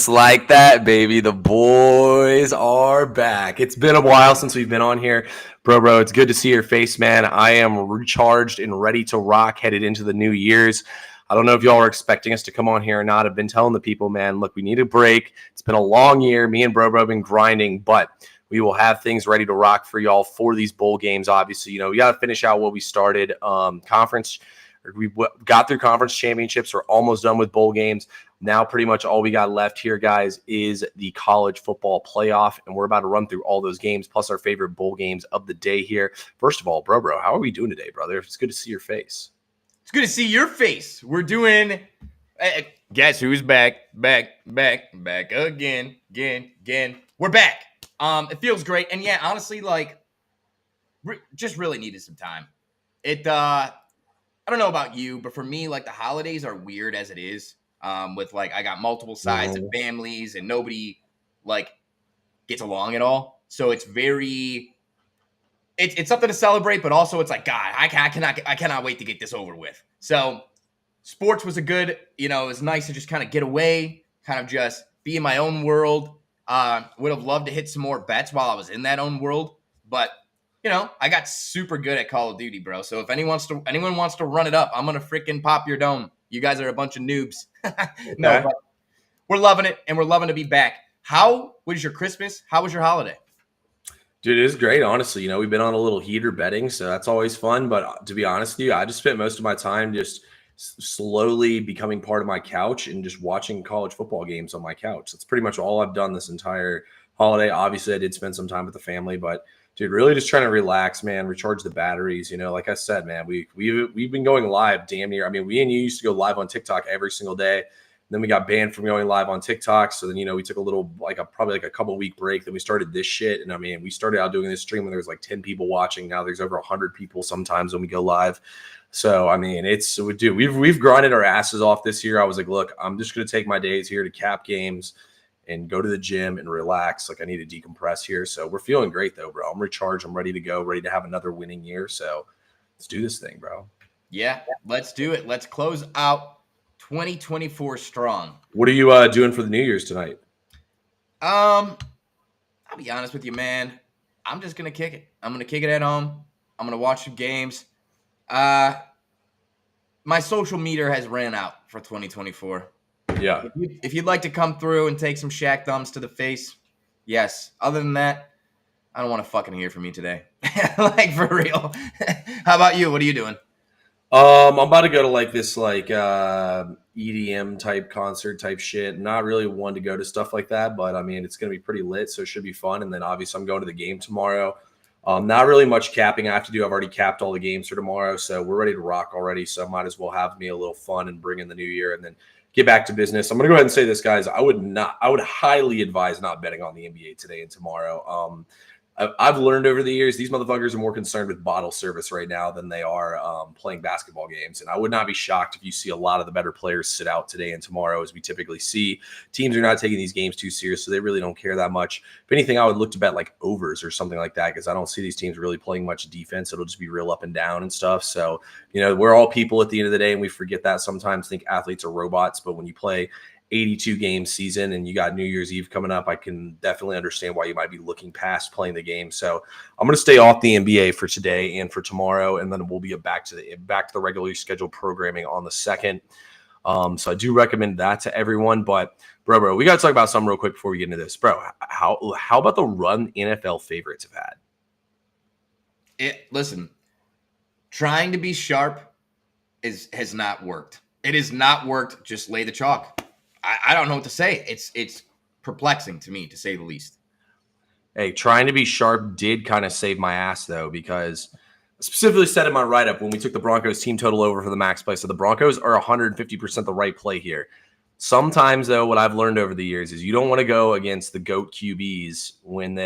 Just like that, baby. The boys are back. It's been a while since we've been on here. Bro, it's good to see your face, man. I am recharged and ready to rock headed into the new year's. I don't know if y'all are expecting us to come on here or not. I've been telling the people, man, look, we need a break. It's been a long year. Me and Bro have been grinding, but we will have things ready to rock for y'all for these bowl games. Obviously, you know, we got to finish out what we started. We got through conference championships. We're almost done with bowl games. Now pretty much all we got left here, guys, is the college football playoff, and we're about to run through all those games, plus our favorite bowl games of the day here. First of all, bro, how are we doing today, brother? It's good to see your face. It's good to see your face. We're doing guess who's back again. We're back. It feels great. And yeah, honestly, like just really needed some time. I don't know about you, but for me, like the holidays are weird as it is. With like I got multiple sides of families and nobody like gets along at all. So it's very it's something to celebrate, but also it's like, God, I cannot wait to get this over with. So sports was a good, it was nice to just kind of get away, kind of just be in my own world. Would have loved to hit some more bets while I was in that own world, but I got super good at Call of Duty, bro. So if anyone wants to run it up, I'm gonna freaking pop your dome. You guys are a bunch of noobs. No, but we're loving it, and we're loving to be back. How was your Christmas? How was your holiday? Dude, it is great, honestly. We've been on a little heater betting, so that's always fun. But to be honest with you, I just spent most of my time just slowly becoming part of my couch and just watching college football games on my couch. That's pretty much all I've done this entire holiday. Obviously, I did spend some time with the family, but dude, really just trying to relax, man, recharge the batteries. Like I said, man, we've been going live damn near. I mean, we and you used to go live on TikTok every single day. Then we got banned from going live on TikTok. So then, we took a little, probably a couple week break. Then we started this shit. And I mean, we started out doing this stream when there was like 10 people watching. Now there's over 100 people sometimes when we go live. So, I mean, we've grinded our asses off this year. I was like, look, I'm just going to take my days here to cap games and go to the gym and relax. Like I need to decompress here. So we're feeling great though, bro. I'm recharged. I'm ready to go, ready to have another winning year. So let's do this thing, bro. Yeah, let's do it. Let's close out 2024 strong. What are you doing for the New Year's tonight? I'll be honest with you, man. I'm just going to kick it. I'm going to kick it at home. I'm going to watch some games. My social meter has ran out for 2024. Yeah. If you'd like to come through and take some Shaq thumbs to the face, yes. Other than that, I don't want to fucking hear from you today. Like, for real. How about you? What are you doing? I'm about to go to this EDM type concert type shit. Not really one to go to stuff like that, but I mean, it's going to be pretty lit, so it should be fun. And then obviously I'm going to the game tomorrow. Not really much capping I have to do. I've already capped all the games for tomorrow, so we're ready to rock already. So I might as well have me a little fun and bring in the new year and then get back to business. I'm going to go ahead and say this, guys. I would highly advise not betting on the NBA today and tomorrow. I've learned over the years, these motherfuckers are more concerned with bottle service right now than they are playing basketball games. And I would not be shocked if you see a lot of the better players sit out today and tomorrow, as we typically see. Teams are not taking these games too serious, so they really don't care that much. If anything, I would look to bet like overs or something like that, because I don't see these teams really playing much defense. It'll just be real up and down and stuff. So, we're all people at the end of the day, and we forget that sometimes, think athletes are robots. But when you play 82 game season and you got New Year's Eve coming up, I can definitely understand why you might be looking past playing the game. So I'm going to stay off the NBA for today and for tomorrow, and then we'll be back to the regularly scheduled programming on the 2nd. So I do recommend that to everyone. But bro, we got to talk about something real quick before we get into this, bro. How about the run NFL favorites have had? Listen, trying to be sharp has not worked. It has not worked. Just lay the chalk. I don't know what to say. It's perplexing to me, to say the least. Hey, trying to be sharp did kind of save my ass, though, because I specifically said in my write-up when we took the Broncos team total over for the max play. So the Broncos are 150% the right play here. Sometimes, though, what I've learned over the years is you don't want to go against the GOAT QBs when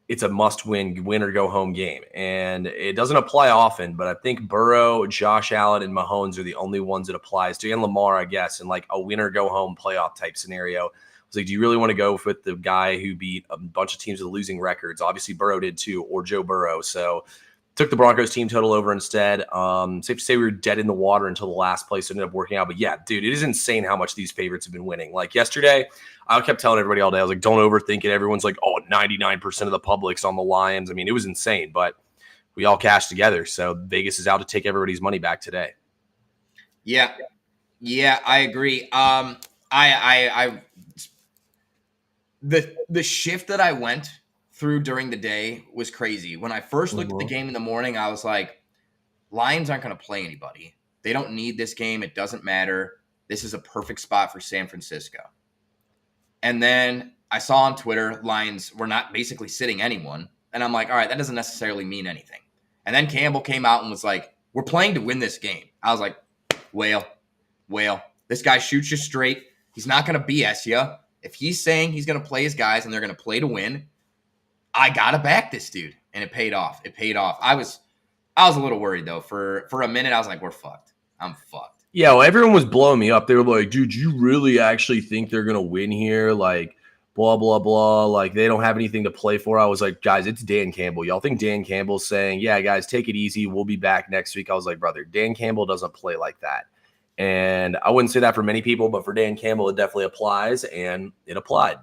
it's a must-win, win or go home game. And it doesn't apply often, but I think Burrow, Josh Allen, and Mahomes are the only ones it applies to, and Lamar, I guess, in like a win or go home playoff type scenario. It's like, do you really want to go with the guy who beat a bunch of teams with losing records? Obviously, Burrow did too, or Joe Burrow. So Took the Broncos team total over instead. Safe to say we were dead in the water until the last place. So it ended up working out. But yeah, dude, it is insane how much these favorites have been winning. Like yesterday, I kept telling everybody all day, I was like, don't overthink it. Everyone's like, oh, 99% of the public's on the Lions. I mean, it was insane, but we all cashed together. So Vegas is out to take everybody's money back today. Yeah, I agree. The shift that I went through during the day was crazy. When I first looked at the game in the morning, I was like, Lions aren't going to play anybody. They don't need this game. It doesn't matter. This is a perfect spot for San Francisco. And then I saw on Twitter, Lions were not basically sitting anyone. And I'm like, all right, that doesn't necessarily mean anything. And then Campbell came out and was like, we're playing to win this game. I was like, whale. This guy shoots you straight. He's not going to BS you. If he's saying he's going to play his guys and they're going to play to win, I got to back this dude. And it paid off. I was a little worried, though. For a minute, I was like, we're fucked. I'm fucked. Yeah, well, everyone was blowing me up. They were like, dude, you really actually think they're going to win here? Like, blah, blah, blah. Like, they don't have anything to play for. I was like, guys, it's Dan Campbell. Y'all think Dan Campbell's saying, yeah, guys, take it easy. We'll be back next week. I was like, brother, Dan Campbell doesn't play like that. And I wouldn't say that for many people, but for Dan Campbell, it definitely applies, and it applied.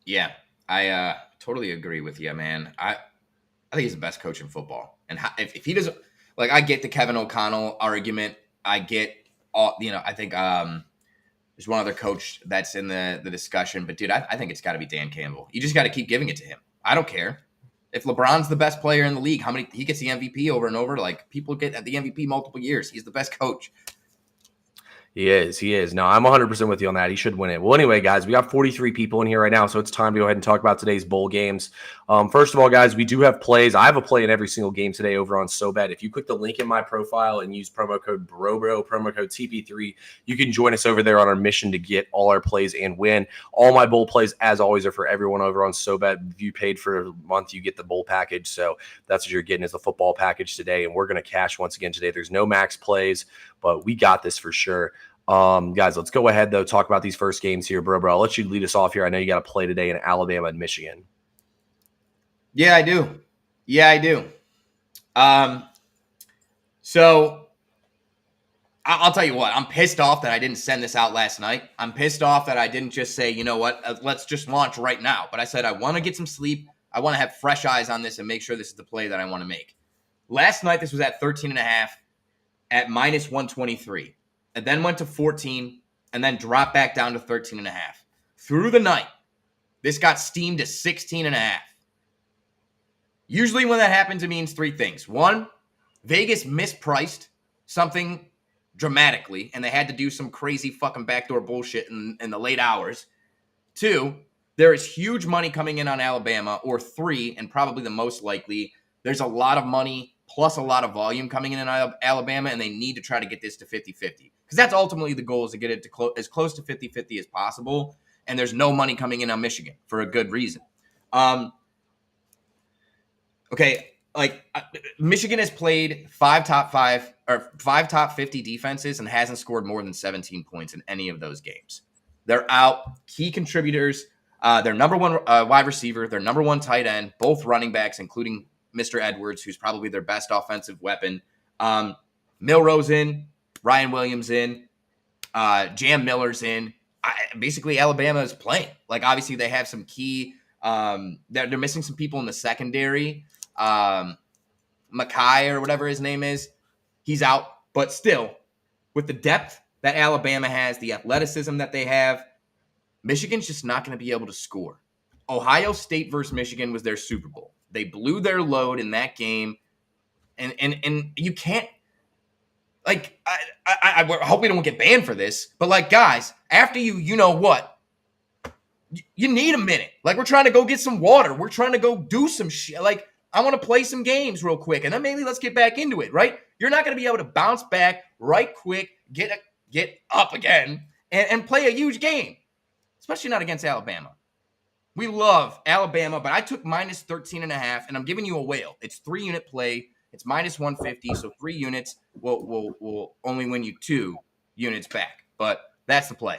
Yeah, I totally agree with you, man. I think he's the best coach in football. And if he doesn't, like, I get the Kevin O'Connell argument. I get all, I think there's one other coach that's in the discussion. But, dude, I think it's got to be Dan Campbell. You just got to keep giving it to him. I don't care. If LeBron's the best player in the league, he gets the MVP over and over. Like, people get the MVP multiple years. He's the best coach. He is. No, I'm 100% with you on that. He should win it. Well, anyway, guys, we got 43 people in here right now, so it's time to go ahead and talk about today's bowl games. First of all, guys, we do have plays. I have a play in every single game today over on SoBet. If you click the link in my profile and use promo code BROBRO, promo code TP3, you can join us over there on our mission to get all our plays and win. All my bowl plays, as always, are for everyone over on SoBet. If you paid for a month, you get the bowl package, so that's what you're getting is the football package today, and we're going to cash once again today. There's no max plays, but we got this for sure. Guys, let's go ahead, though, talk about these first games here. Bro, I'll let you lead us off here. I know you got to play today in Alabama and Michigan. Yeah, I do. So I'll tell you what, I'm pissed off that I didn't send this out last night. I'm pissed off that I didn't just say, you know what, let's just launch right now. But I said I want to get some sleep. I want to have fresh eyes on this and make sure this is the play that I want to make. Last night, this was at 13.5 at minus 123. And then went to 14 and then dropped back down to 13.5. Through the night, this got steamed to 16.5. Usually when that happens, it means three things. One, Vegas mispriced something dramatically, and they had to do some crazy fucking backdoor bullshit in the late hours. Two, there is huge money coming in on Alabama. Or three, and probably the most likely, there's a lot of money plus a lot of volume coming in on Alabama, and they need to try to get this to 50-50. Because that's ultimately the goal, is to get it to as close to 50-50 as possible. And there's no money coming in on Michigan for a good reason. Michigan has played five top 50 defenses and hasn't scored more than 17 points in any of those games. They're out. Key contributors, their number one wide receiver, their number one tight end, both running backs, including Mr. Edwards, who's probably their best offensive weapon. Milrose in. Ryan Williams in, Jam Miller's in. Basically, Alabama is playing. Like, obviously, they have some key. They're missing some people in the secondary. Mackay or whatever his name is, he's out. But still, with the depth that Alabama has, the athleticism that they have, Michigan's just not going to be able to score. Ohio State versus Michigan was their Super Bowl. They blew their load in that game, and you can't. Like, I hope we don't get banned for this, but, like, guys, after you know what, you need a minute. Like, we're trying to go get some water. We're trying to go do some shit. Like, I want to play some games real quick, and then maybe let's get back into it, right? You're not going to be able to bounce back right quick, get up again, and play a huge game, especially not against Alabama. We love Alabama, but I took minus 13.5, and I'm giving you a whale. It's 3-unit play. It's minus 150, so 3 units will only win you 2 units back. But that's the play.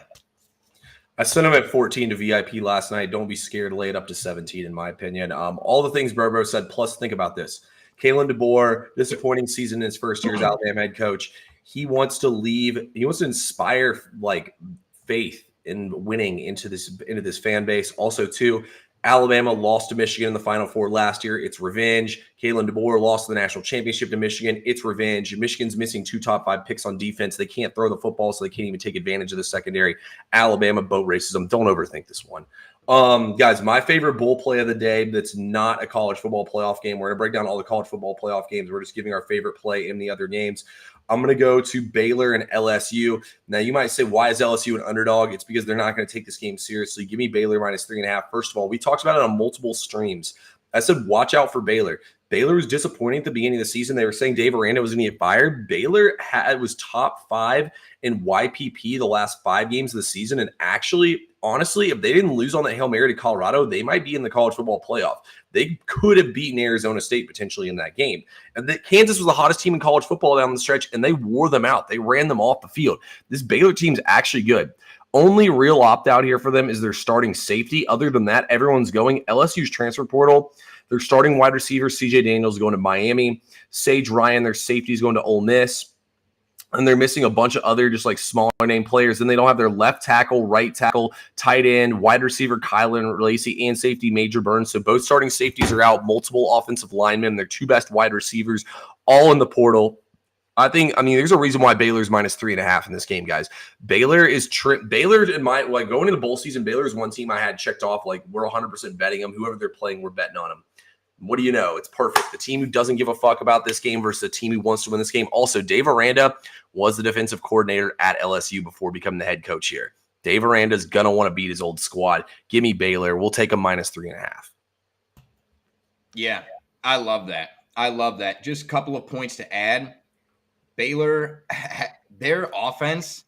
I sent him at 14 to VIP last night. Don't be scared to lay it up to 17, in my opinion. All the things Bro said, plus think about this. Kalen DeBoer, disappointing season in his first year as Alabama head coach. He wants to leave. He wants to inspire like faith in winning into this fan base. Also, too, Alabama lost to Michigan in the Final Four last year. It's revenge. Kalen DeBoer lost the national championship to Michigan. It's revenge. Michigan's missing 2 top 5 picks on defense. They can't throw the football, so they can't even take advantage of the secondary. Alabama boat racism. Don't overthink this one. Guys, my favorite bowl play of the day that's not a college football playoff game. We're going to break down all the college football playoff games. We're just giving our favorite play in the other games. I'm going to go to Baylor and LSU. Now, you might say, why is LSU an underdog? It's because they're not going to take this game seriously. Give me Baylor minus 3.5. First of all, we talked about it on multiple streams. I said, watch out for Baylor. Baylor was disappointing at the beginning of the season. They were saying Dave Aranda was going to get fired. Baylor was top 5 in YPP the last 5 games of the season. And actually, honestly, if they didn't lose on that Hail Mary to Colorado, they might be in the college football playoff. They could have beaten Arizona State potentially in that game. And Kansas was the hottest team in college football down the stretch, and they wore them out. They ran them off the field. This Baylor team's actually good. Only real opt-out here for them is their starting safety. Other than that, everyone's going. LSU's transfer portal, their starting wide receiver, C.J. Daniels, going to Miami. Sage Ryan, their safety, is going to Ole Miss. And they're missing a bunch of other just like smaller name players. Then they don't have their left tackle, right tackle, tight end, wide receiver Kylan Lacey, and safety Major Burns. So both starting safeties are out, multiple offensive linemen. Their 2 best wide receivers all in the portal. I mean, there's a reason why Baylor's minus 3.5 in this game, guys. Baylor in my, like, going into the bowl season, Baylor is one team I had checked off. Like, we're 100% betting them. Whoever they're playing, we're betting on them. What do you know? It's perfect. The team who doesn't give a fuck about this game versus the team who wants to win this game. Also, Dave Aranda was the defensive coordinator at LSU before becoming the head coach here. Dave Aranda's going to want to beat his old squad. Give me Baylor. We'll take a minus 3.5. Yeah, I love that. I love that. Just a couple of points to add. Baylor, their offense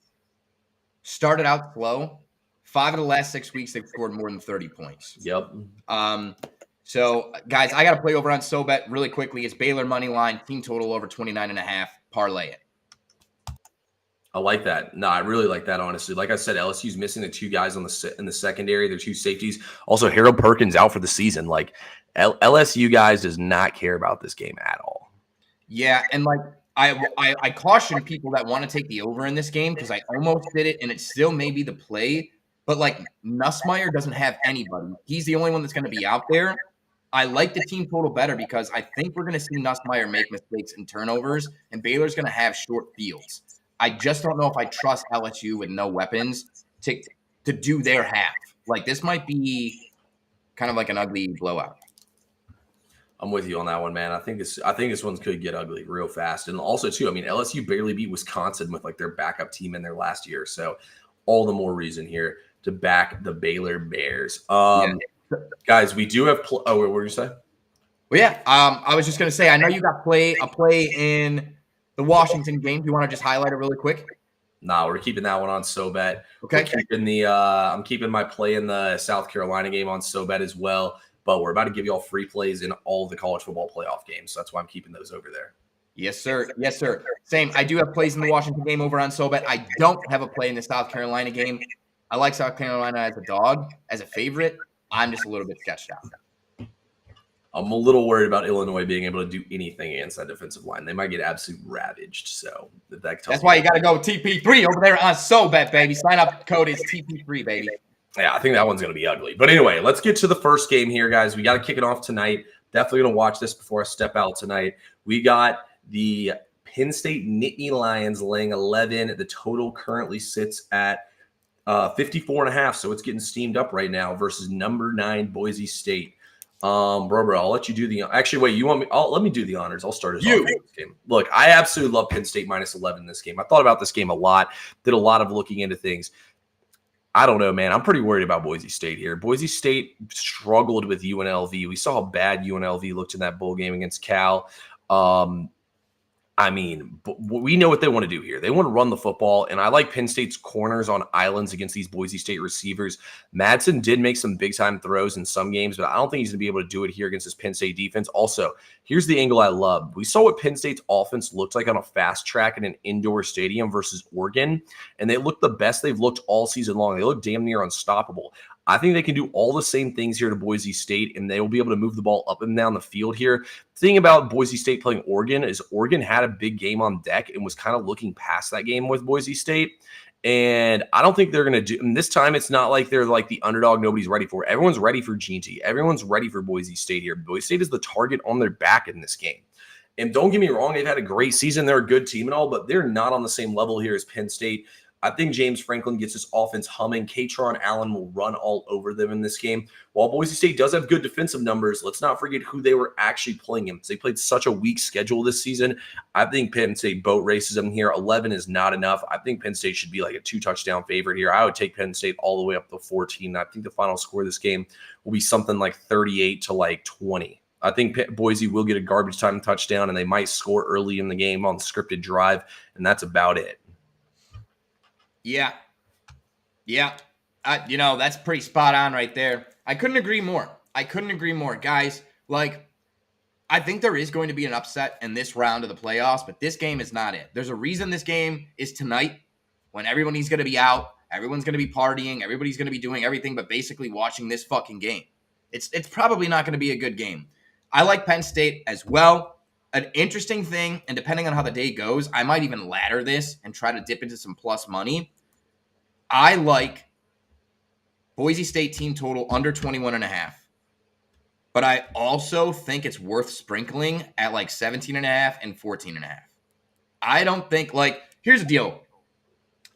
started out slow. 5 of the last 6 weeks, they've scored more than 30 points. Yep. So, guys, I got to play over on SoBet really quickly. It's Baylor money line, team total over 29.5. Parlay it. I like that. No, I really like that, honestly. Like I said, LSU's missing the 2 guys in the secondary, their 2 safeties. Also, Harold Perkins out for the season. Like, LSU guys does not care about this game at all. Yeah, and like I caution people that want to take the over in this game because I almost did it, and it still may be the play. But like Nussmeier doesn't have anybody. He's the only one that's going to be out there. I like the team total better because I think we're going to see Nussmeier make mistakes and turnovers, and Baylor's going to have short fields. I just don't know if I trust LSU with no weapons to do their half. Like, this might be kind of like an ugly blowout. I'm with you on that one, man. I think this one could get ugly real fast. And also, too, I mean, LSU barely beat Wisconsin with like their backup team in their last year. So all the more reason here to back the Baylor Bears. Guys, we do have what were you say? Well, yeah, I was just going to say, I know you got a play in the Washington game. Do you want to just highlight it really quick? Nah, we're keeping that one on SoBet. Okay. I'm keeping my play in the South Carolina game on SoBet as well. But we're about to give you all free plays in all the college football playoff games. So that's why I'm keeping those over there. Yes, sir. Yes, sir. Same. I do have plays in the Washington game over on SoBet. I don't have a play in the South Carolina game. I like South Carolina as a dog, as a favorite. I'm just a little bit sketched out. I'm a little worried about Illinois being able to do anything against that defensive line. They might get absolutely ravaged. So that's why you got to go with TP3 over there on SoBet, baby. Sign up. Code is TP3, baby. Yeah, I think that one's going to be ugly. But anyway, let's get to the first game here, guys. We got to kick it off tonight. Definitely going to watch this before I step out tonight. We got the Penn State Nittany Lions laying 11. The total currently sits at 54.5, so it's getting steamed up right now versus number 9 Boise State. Bro, I'll let you do the – actually, wait, you want me – let me do the honors. I'll start us off with this game. Look, I absolutely love Penn State minus 11 in this game. I thought about this game a lot, did a lot of looking into things. I don't know, man. I'm pretty worried about Boise State here. Boise State struggled with UNLV. We saw how bad UNLV looked in that bowl game against Cal. I mean, we know what they want to do here. They want to run the football, and I like Penn State's corners on islands against these Boise State receivers. Madsen did make some big-time throws in some games, but I don't think he's going to be able to do it here against this Penn State defense. Also, here's the angle I love. We saw what Penn State's offense looked like on a fast track in an indoor stadium versus Oregon, and they looked the best they've looked all season long. They looked damn near unstoppable. I think they can do all the same things here to Boise State, and they will be able to move the ball up and down the field here. The thing about Boise State playing Oregon is Oregon had a big game on deck and was kind of looking past that game with Boise State. And I don't think they're going to do – and this time it's not like they're like the underdog nobody's ready for. Everyone's ready for GT. Everyone's ready for Boise State here. Boise State is the target on their back in this game. And don't get me wrong, they've had a great season. They're a good team and all, but they're not on the same level here as Penn State. I think James Franklin gets his offense humming. Katron Allen will run all over them in this game. While Boise State does have good defensive numbers, let's not forget who they were actually playing against. They played such a weak schedule this season. I think Penn State boat races them here. 11 is not enough. I think Penn State should be like a 2-touchdown favorite here. I would take Penn State all the way up to 14. I think the final score of this game will be something like 38 to like 20. I think Boise will get a garbage time touchdown, and they might score early in the game on scripted drive, and that's about it. Yeah. That's pretty spot on right there. I couldn't agree more. Guys, like, I think there is going to be an upset in this round of the playoffs, but this game is not it. There's a reason this game is tonight when everybody's going to be out, everyone's going to be partying, everybody's going to be doing everything but basically watching this fucking game. It's probably not going to be a good game. I like Penn State as well. An interesting thing, and depending on how the day goes, I might even ladder this and try to dip into some plus money. I like Boise State team total under 21.5. But I also think it's worth sprinkling at like 17.5 and 14.5. I don't think, like, here's the deal.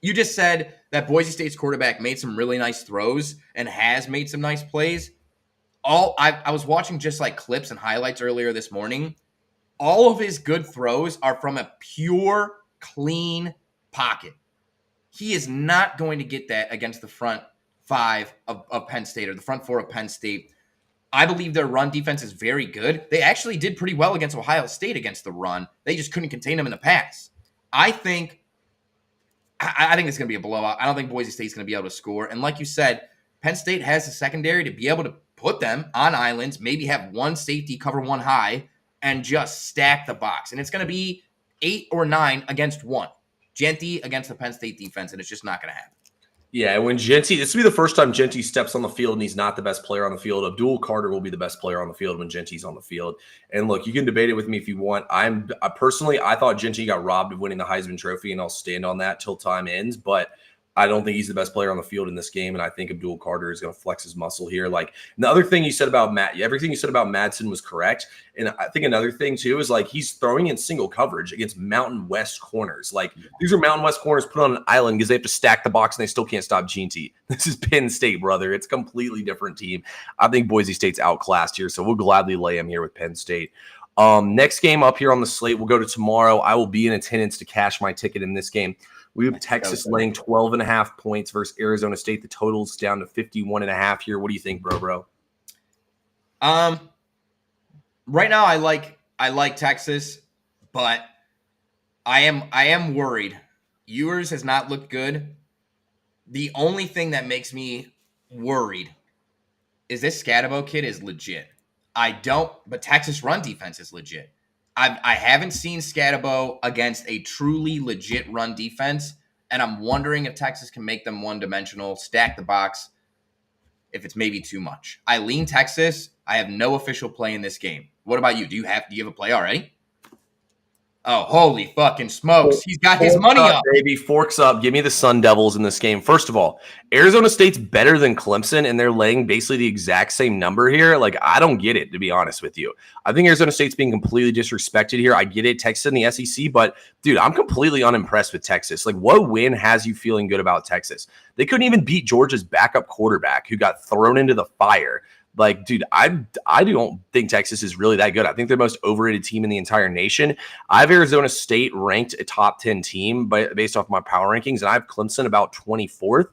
You just said that Boise State's quarterback made some really nice throws and has made some nice plays. I was watching just like clips and highlights earlier this morning. All of his good throws are from a pure, clean pocket. He is not going to get that against the front five of Penn State or the front four of Penn State. I believe their run defense is very good. They actually did pretty well against Ohio State against the run. They just couldn't contain them in the pass. I think it's going to be a blowout. I don't think Boise State's going to be able to score. And like you said, Penn State has the secondary to be able to put them on islands, maybe have one safety cover one high, and just stack the box. And it's going to be 8 or 9 against 1. Genty against the Penn State defense, and it's just not going to happen. Yeah, when Genty, this will be the first time Genty steps on the field and he's not the best player on the field. Abdul Carter will be the best player on the field when Genty's on the field. And look, you can debate it with me if you want. I thought Genty got robbed of winning the Heisman Trophy, and I'll stand on that till time ends. But I don't think he's the best player on the field in this game, and I think Abdul Carter is going to flex his muscle here. Like, the other thing you said about everything you said about Madsen was correct. And I think another thing, too, is, like, he's throwing in single coverage against Mountain West corners. Like, these are Mountain West corners put on an island because they have to stack the box, and they still can't stop Genty. This is Penn State, brother. It's a completely different team. I think Boise State's outclassed here, so we'll gladly lay him here with Penn State. Next game up here on the slate, we'll go to tomorrow. I will be in attendance to cash my ticket in this game. We have Texas laying 12.5 points versus Arizona State. The total's down to 51.5 here. What do you think, bro? Right now I like Texas, but I am worried. Ewers has not looked good. The only thing that makes me worried is this Scatabo kid is legit. But Texas run defense is legit. I haven't seen Scatabo against a truly legit run defense, and I'm wondering if Texas can make them one-dimensional, stack the box, if it's maybe too much. I lean Texas. I have no official play in this game. What about you? Do you have a play already? Oh, holy fucking smokes. He's got his money up. Baby, forks up. Give me the Sun Devils in this game. First of all, Arizona State's better than Clemson, and they're laying basically the exact same number here. Like, I don't get it, to be honest with you. I think Arizona State's being completely disrespected here. I get it, Texas in the SEC, but, dude, I'm completely unimpressed with Texas. Like, what win has you feeling good about Texas? They couldn't even beat Georgia's backup quarterback who got thrown into the fire. Like, dude, I don't think Texas is really that good. I think they're the most overrated team in the entire nation. I have Arizona State ranked a top 10 team based off my power rankings, and I have Clemson about 24th.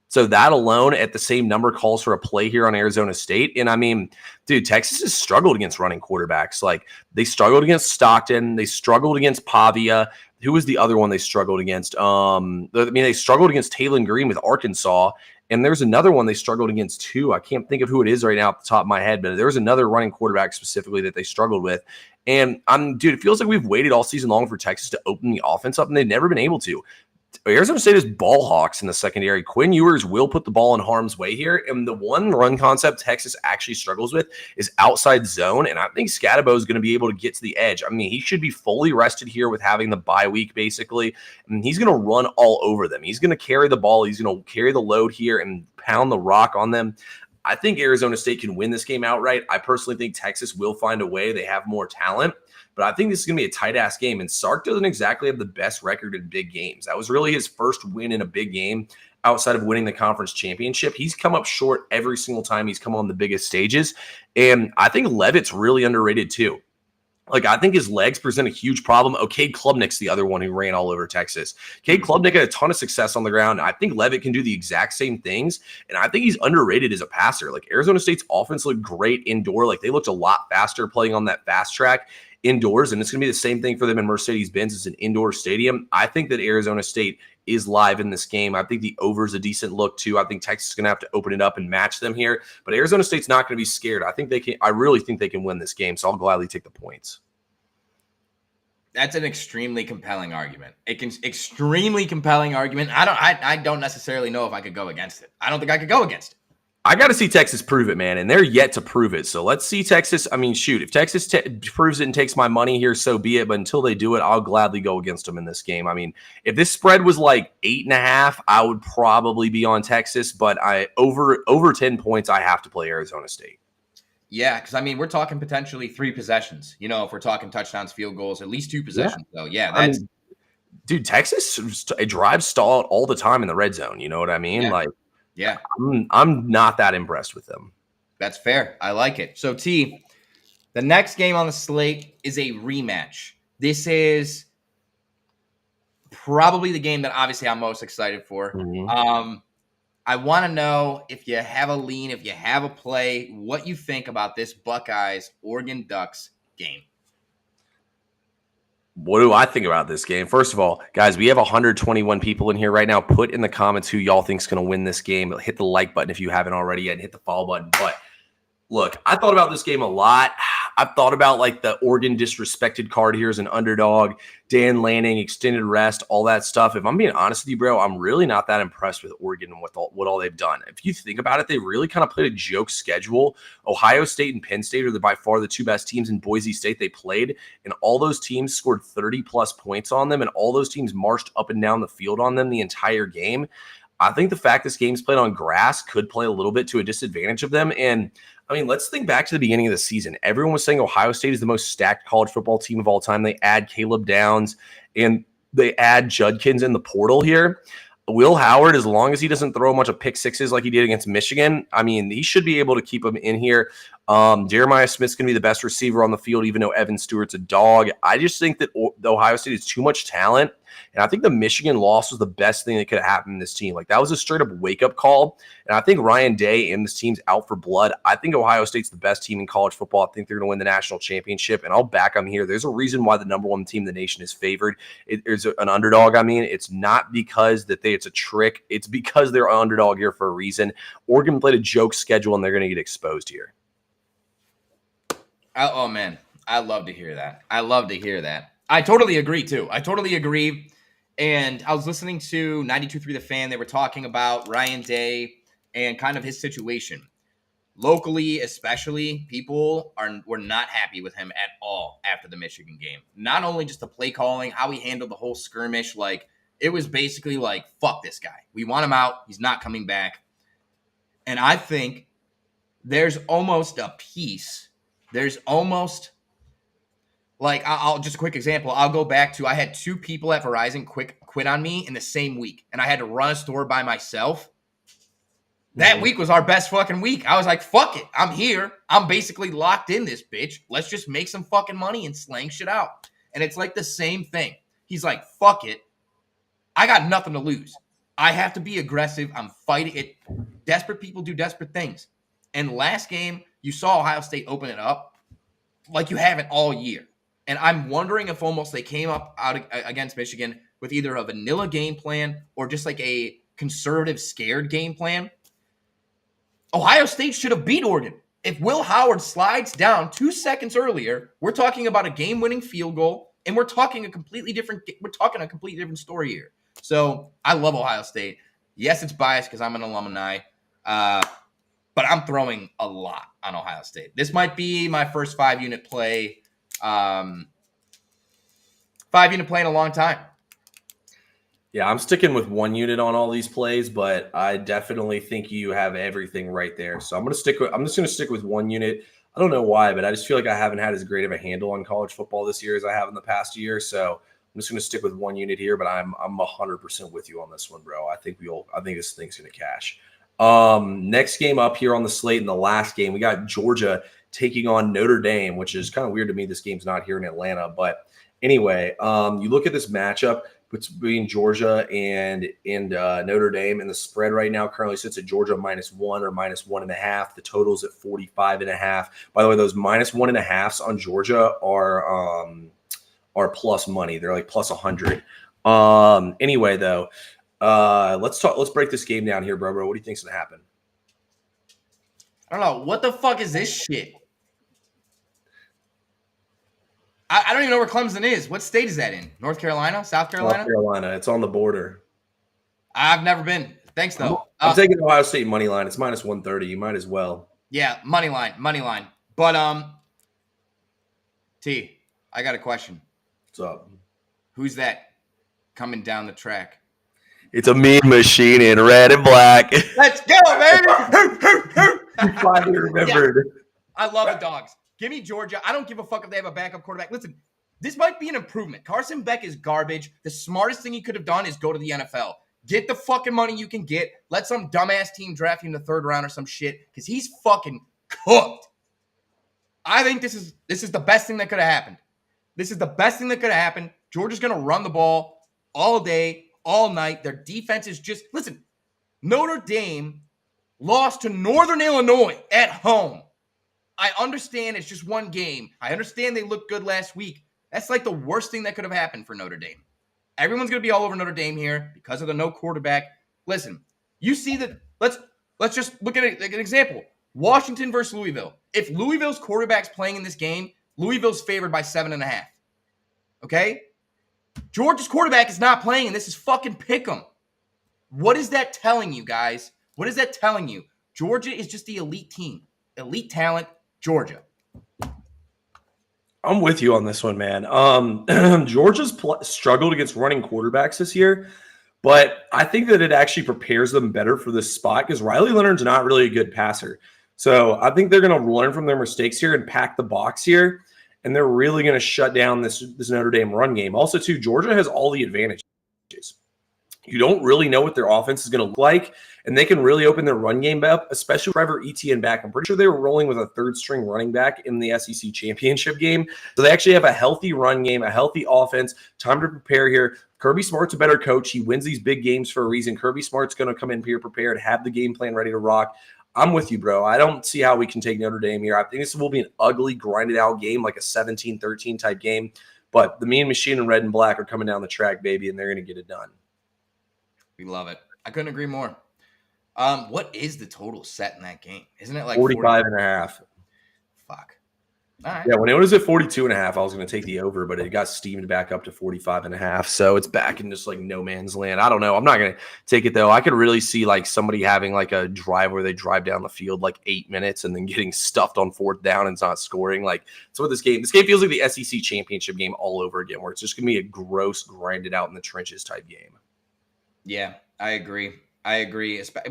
So that alone at the same number calls for a play here on Arizona State. And I mean, dude, Texas has struggled against running quarterbacks. Like, they struggled against Stockton. They struggled against Pavia. Who was the other one they struggled against? They struggled against Taylor Green with Arkansas. And there's another one they struggled against too. I can't think of who it is right now off the top of my head, but there was another running quarterback specifically that they struggled with. And dude, it feels like we've waited all season long for Texas to open the offense up, and they've never been able to. Arizona State is ball hawks in the secondary. Quinn Ewers will put the ball in harm's way here. And the one run concept Texas actually struggles with is outside zone. And I think Scatabo is going to be able to get to the edge. I mean, he should be fully rested here with having the bye week, basically. And he's going to run all over them. He's going to carry the ball. He's going to carry the load here and pound the rock on them. I think Arizona State can win this game outright. I personally think Texas will find a way. They have more talent. But I think this is going to be a tight-ass game. And Sark doesn't exactly have the best record in big games. That was really his first win in a big game outside of winning the conference championship. He's come up short every single time he's come on the biggest stages. And I think Levitt's really underrated too. Like, I think his legs present a huge problem. Cade Klubnik's the other one who ran all over Texas. Cade Klubnik had a ton of success on the ground. I think Levitt can do the exact same things, and I think he's underrated as a passer. Like, Arizona State's offense looked great indoor. Like, they looked a lot faster playing on that fast track indoors, and it's going to be the same thing for them in Mercedes-Benz. It's an indoor stadium. I think that Arizona State is live in this game. I think the over is a decent look too. I think Texas is going to have to open it up and match them here, but Arizona State's not going to be scared. I think they can. I really think they can win this game, so I'll gladly take the points. That's an extremely compelling argument. Extremely compelling argument. I don't necessarily know if I could go against it. I don't think I could go against it. I got to see Texas prove it, man, and they're yet to prove it. So let's see Texas. I mean, shoot, if Texas proves it and takes my money here, so be it. But until they do it, I'll gladly go against them in this game. I mean, if this spread was like 8.5, I would probably be on Texas. But over 10 points, I have to play Arizona State. Yeah, because I mean, we're talking potentially 3 possessions. You know, if we're talking touchdowns, field goals, at least 2 possessions. Yeah. So yeah, that's. I mean, dude, Texas drives stall out all the time in the red zone. You know what I mean? Yeah. Like. Yeah, I'm not that impressed with them. That's fair. I like it. So, T, the next game on the slate is a rematch. This is probably the game that obviously I'm most excited for. Mm-hmm. I want to know if you have a lean, if you have a play, what you think about this Buckeyes Oregon Ducks game. What do I think about this game? First of all, guys, we have 121 people in here right now. Put in the comments who y'all think is going to win this game. Hit the like button if you haven't already yet, and hit the follow button. But look, I thought about this game a lot. I've thought about like the Oregon disrespected card here as an underdog, Dan Lanning, extended rest, all that stuff. If I'm being honest with you, bro, I'm really not that impressed with Oregon and what all they've done. If you think about it, they really kind of played a joke schedule. Ohio State and Penn State are by far the 2 best teams in Boise State they played, and all those teams scored 30-plus points on them, and all those teams marched up and down the field on them the entire game. I think the fact this game's played on grass could play a little bit to a disadvantage of them. And I mean, let's think back to the beginning of the season. Everyone was saying Ohio State is the most stacked college football team of all time. They add Caleb Downs and they add Judkins in the portal here. Will Howard, as long as he doesn't throw a bunch of pick sixes like he did against Michigan, I mean, he should be able to keep him in here. Jeremiah Smith's going to be the best receiver on the field, even though Evan Stewart's a dog. I just think that the Ohio State is too much talent. And I think the Michigan loss was the best thing that could have happened in this team. Like, that was a straight-up wake-up call. And I think Ryan Day and this team's out for blood. I think Ohio State's the best team in college football. I think they're going to win the national championship, and I'll back them here. There's a reason why the number 1 team in the nation is favored. There's an underdog. I mean, it's not because it's a trick. It's because they're an underdog here for a reason. Oregon played a joke schedule, and they're going to get exposed here. Oh, man. I love to hear that. I totally agree, too. I totally agree. And I was listening to 92.3 The Fan. They were talking about Ryan Day and kind of his situation. Locally, especially, people were not happy with him at all after the Michigan game. Not only just the play calling, how he handled the whole skirmish. Like, it was basically like, fuck this guy. We want him out. He's not coming back. And I think there's almost a piece. There's almost... Like, I'll just a quick example. I'll go back to, I had 2 people at Verizon quit on me in the same week, and I had to run a store by myself. That week was our best fucking week. I was like, fuck it. I'm here. I'm basically locked in this bitch. Let's just make some fucking money and slang shit out. And it's like the same thing. He's like, fuck it. I got nothing to lose. I have to be aggressive. I'm fighting it. Desperate people do desperate things. And last game, you saw Ohio State open it up like you haven't all year. And I'm wondering if almost they came out against Michigan with either a vanilla game plan or just like a conservative, scared game plan. Ohio State should have beat Oregon. If Will Howard slides down 2 seconds earlier, we're talking about a game-winning field goal, and we're talking a completely different story here. So I love Ohio State. Yes, it's biased because I'm an alumni, but I'm throwing a lot on Ohio State. This might be my first 5-unit play, 5-unit play in a long time. Yeah, I'm sticking with 1 unit on all these plays, but I definitely think you have everything right there. So I'm just going to stick with 1 unit. I don't know why, but I just feel like I haven't had as great of a handle on college football this year as I have in the past year. So I'm just going to stick with 1 unit here, but I'm 100% with you on this one, bro. I think this thing's going to cash. Next game up here on the slate in the last game, we got Georgia taking on Notre Dame, which is kind of weird to me. This game's not here in Atlanta, but anyway, you look at this matchup between Georgia and Notre Dame, and the spread right now currently sits at Georgia -1 or -1.5. The total's at 45.5. By the way, those -1.5s on Georgia are plus money. They're like plus 100. Anyway, though, let's break this game down here, bro. What do you think's gonna happen? I don't know. What the fuck is this shit? I don't even know where Clemson is. What state is that in? North Carolina? South Carolina? South Carolina. It's on the border. I've never been. Thanks, though. I'm taking Ohio State money line. It's -130. You might as well. Yeah, money line. But T, I got a question. What's up? Who's that coming down the track? It's a mean machine in red and black. Let's go, baby! You finally remembered. Yeah. I love the dogs. Give me Georgia. I don't give a fuck if they have a backup quarterback. Listen, this might be an improvement. Carson Beck is garbage. The smartest thing he could have done is go to the NFL. Get the fucking money you can get. Let some dumbass team draft you in the 3rd round or some shit because he's fucking cooked. I think this is the best thing that could have happened. This is the best thing that could have happened. Georgia's going to run the ball all day, all night. Their defense is just – listen, Notre Dame lost to Northern Illinois at home. I understand it's just one game. I understand they looked good last week. That's like the worst thing that could have happened for Notre Dame. Everyone's going to be all over Notre Dame here because of the no quarterback. Listen, you see that. Let's just look at it like an example. Washington versus Louisville. If Louisville's quarterback's playing in this game, Louisville's favored by 7.5. Okay? Georgia's quarterback is not playing, and this is fucking pick'em. What is that telling you, guys? What is that telling you? Georgia is just the elite team. Elite talent. Georgia. I'm with you on this one, man. Georgia's struggled against running quarterbacks this year, but I think that it actually prepares them better for this spot because Riley Leonard's not really a good passer. So I think they're going to learn from their mistakes here and pack the box here, and they're really going to shut down this Notre Dame run game. Also, too, Georgia has all the advantages. You don't really know what their offense is going to look like, and they can really open their run game up, especially with Trevor Etienne back. I'm pretty sure they were rolling with a 3rd-string running back in the SEC championship game. So they actually have a healthy run game, a healthy offense, time to prepare here. Kirby Smart's a better coach. He wins these big games for a reason. Kirby Smart's going to come in here prepared, have the game plan ready to rock. I'm with you, bro. I don't see how we can take Notre Dame here. I think this will be an ugly, grinded-out game, like a 17-13 type game. But the mean machine in red and black are coming down the track, baby, and they're going to get it done. We love it. I couldn't agree more. What is the total set in that game? Isn't it like 45.5? Fuck. All right. Yeah, when it was at 42.5, I was going to take the over, but it got steamed back up to 45.5. So it's back in just like no man's land. I don't know. I'm not going to take it though. I could really see like somebody having like a drive where they drive down the field like 8 minutes and then getting stuffed on 4th down and not scoring. Like that's what this game feels like, the SEC championship game all over again, where it's just going to be a gross, grinded out in the trenches type game. Yeah, I agree.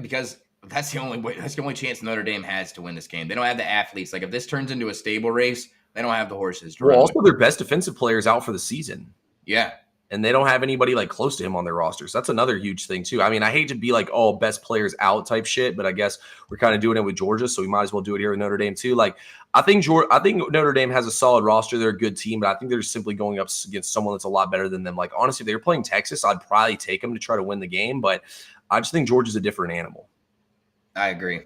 Because that's the only way. That's the only chance Notre Dame has to win this game. They don't have the athletes. Like if this turns into a stable race, they don't have the horses. Well, also their best defensive players out for the season. Yeah, and they don't have anybody like close to him on their rosters. That's another huge thing too. I mean, I hate to be like, oh, best players out type shit, but I guess we're kind of doing it with Georgia, so we might as well do it here with Notre Dame too. Like, I think Notre Dame has a solid roster. They're a good team, but I think they're simply going up against someone that's a lot better than them. Like, honestly, if they were playing Texas, I'd probably take them to try to win the game, but I just think Georgia's a different animal. I agree.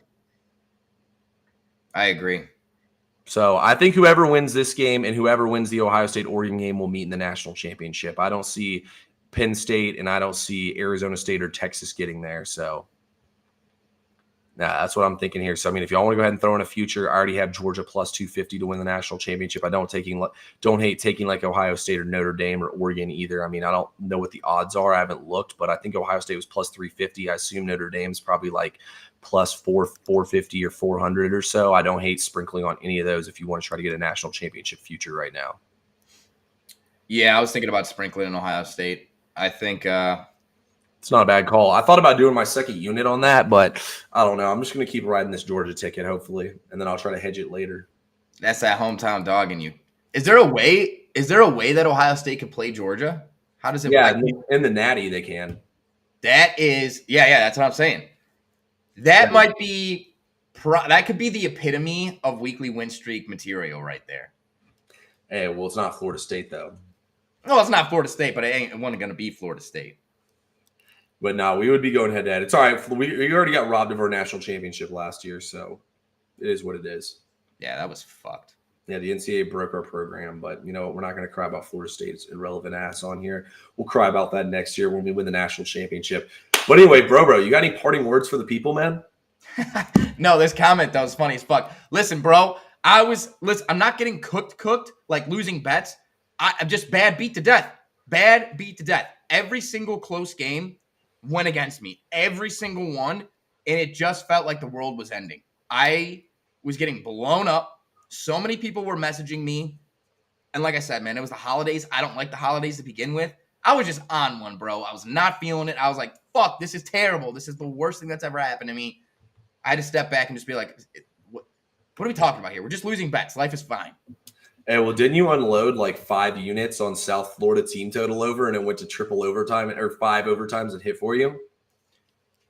So I think whoever wins this game and whoever wins the Ohio State-Oregon game will meet in the national championship. I don't see Penn State and I don't see Arizona State or Texas getting there. So Nah, that's what I'm thinking here. So I mean, if y'all want to go ahead and throw in a future, I already have Georgia plus 250 to win the national championship. I don't hate taking like Ohio State or Notre Dame or Oregon either. I mean, I don't know what the odds are. I haven't looked, but I think Ohio State was plus 350. I assume Notre Dame's probably like plus 450 or 400 or so. I don't hate sprinkling on any of those if you want to try to get a national championship future right now. Yeah, I was thinking about sprinkling in Ohio State. I think it's not a bad call. I thought about doing my second unit on that, but I don't know. I'm just going to keep riding this Georgia ticket, hopefully, and then I'll try to hedge it later. That's that hometown dog in you. Is there a way that Ohio State can play Georgia? How does it work? Yeah, in the Natty they can. That is, yeah, that's what I'm saying. That might be, that could be the epitome of weekly win streak material right there. Hey, well, it's not Florida State, though. No, it's not Florida State, but it wasn't going to be Florida State. But no, we would be going head to head. It's all right. We already got robbed of our national championship last year, so it is what it is. Yeah, that was fucked. Yeah, the NCAA broke our program, but you know we're not going to cry about Florida State's irrelevant ass on here. We'll cry about that next year when we win the national championship. But anyway, bro, you got any parting words for the people, man? No, this comment though is funny as fuck. Listen, bro, I'm not getting cooked like losing bets. I'm just bad beat to death. Bad beat to death. Every single close game went against me. Every single one. And it just felt like the world was ending. I was getting blown up. So many people were messaging me. And like I said, man, it was the holidays. I don't like the holidays to begin with. I was just on one, bro. I was not feeling it. I was like, fuck, this is terrible. This is the worst thing that's ever happened to me. I had to step back and just be like, what are we talking about here? We're just losing bets. Life is fine. Hey, well, didn't you unload like 5 units on South Florida team total over and it went to triple overtime or 5 overtimes and hit for you?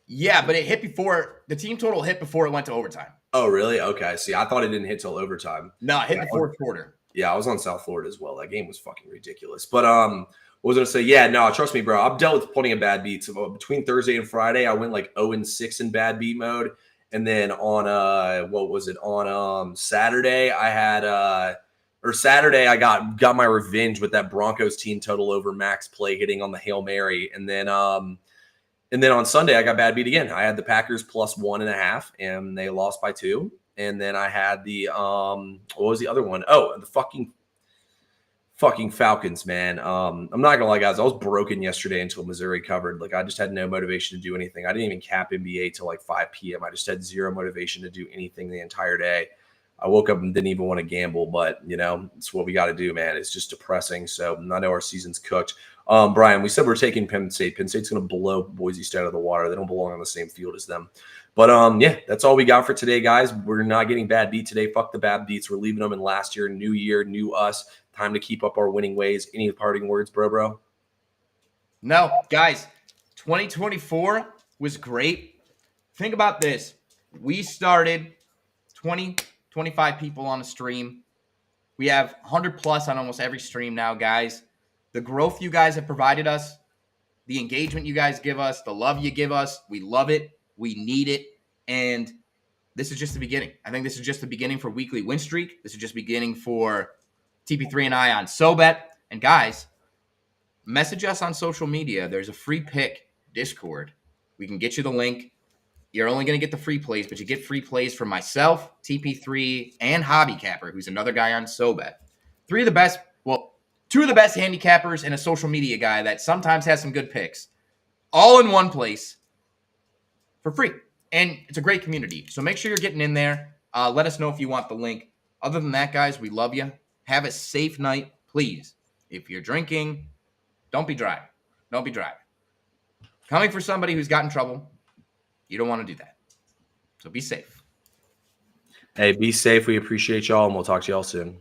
Yeah, but it hit before the team total hit before it went to overtime. Oh, really? Okay. See, I thought it didn't hit till overtime. No, it hit the fourth quarter. Yeah, I was on South Florida as well. That game was fucking ridiculous. But what was I gonna say? Yeah, no, trust me, bro. I've dealt with plenty of bad beats. Between Thursday and Friday, I went like 0-6 in bad beat mode. And then on what was it? On Saturday, I had Saturday, I got my revenge with that Broncos team total over max play hitting on the Hail Mary. And then on Sunday, I got bad beat again. I had the Packers plus 1.5, and they lost by 2. And then I had the what was the other one? Oh, the fucking Falcons, man. I'm not gonna lie, guys. I was broken yesterday until Missouri covered. Like, I just had no motivation to do anything. I didn't even cap NBA till like 5 p.m. I just had zero motivation to do anything the entire day. I woke up and didn't even want to gamble, but you know, it's what we got to do, man. It's just depressing. So I know our season's cooked. Brian, we said we're taking Penn State. Penn State's going to blow Boise State out of the water. They don't belong on the same field as them. But yeah, that's all we got for today, guys. We're not getting bad beat today. Fuck the bad beats. We're leaving them in last year. New year, new us. Time to keep up our winning ways. Any parting words, bro? No, guys. 2024 was great. Think about this. We started 25 people on a stream. We have 100 plus on almost every stream now, guys. The growth you guys have provided us, the engagement you guys give us, the love you give us, we love it. We need it. And this is just the beginning. I think this is just the beginning for Weekly Win Streak. This is just beginning for TP3 and I on SoBet. And guys, message us on social media. There's a free pick Discord. We can get you the link. You're only going to get the free plays, but you get free plays from myself, TP3, and Hobby Capper, who's another guy on SoBet. Two of the best handicappers and a social media guy that sometimes has some good picks, all in one place for free. And it's a great community. So make sure you're getting in there. Let us know if you want the link. Other than that, guys, we love you. Have a safe night, please. If you're drinking, don't be driving. Don't be driving. Coming for somebody who's got in trouble, you don't want to do that. So be safe. Hey, be safe. We appreciate y'all, and we'll talk to y'all soon.